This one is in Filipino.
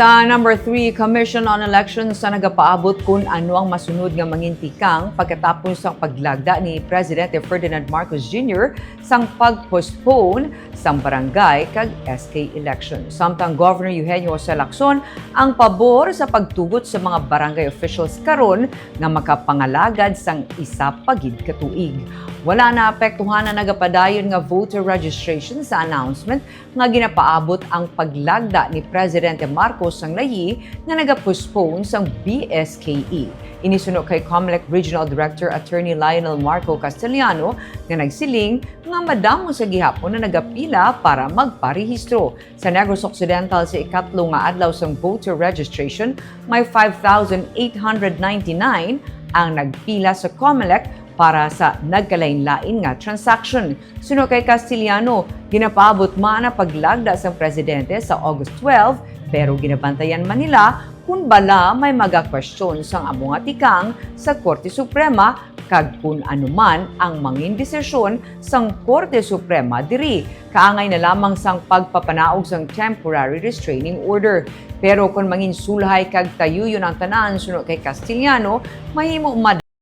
Sa number 3, Commission on Elections sa nagapaabot kung ano ang masunod nga mangintikang pagkatapos sang paglagda ni Presidente Ferdinand Marcos Jr. sang pag-postpone sang barangay kag SK election. Samtang Governor Eugenio Lacson ang pabor sa pagtugot sa mga barangay officials karon nga makapangalagad sang isa pagid katuig. Wala na apektuhan na nagapadayon nga voter registration sa announcement nga ginapaabot ang paglagda ni Presidente Marcos sang layi nga nagapostpone sang BSKE. Inisuno kay COMELEC Regional Director Attorney Lionel Marco Castellano nga nagsiling nga madamo sa gihapon na nagapila para magparehistro. Sa Negros Occidental sa ikatlo nga adlaw sang voter registration, may 5,899 ang nagpila sa COMELEC para sa nagkalain-lain nga transaction. Suno kay Castellano, ginapaabot man na paglagda sa presidente sa August 12, pero ginabantayan man nila kung bala may maga-question sang amo nga tikang sa Korte Suprema kag kung anuman ang mangin desisyon sang Korte Suprema diri. Kaangay na lamang sang pagpapanaog sang temporary restraining order. Pero kung mangin sulhay kag tayuyon ang tanan suno kay Castellano, mahimo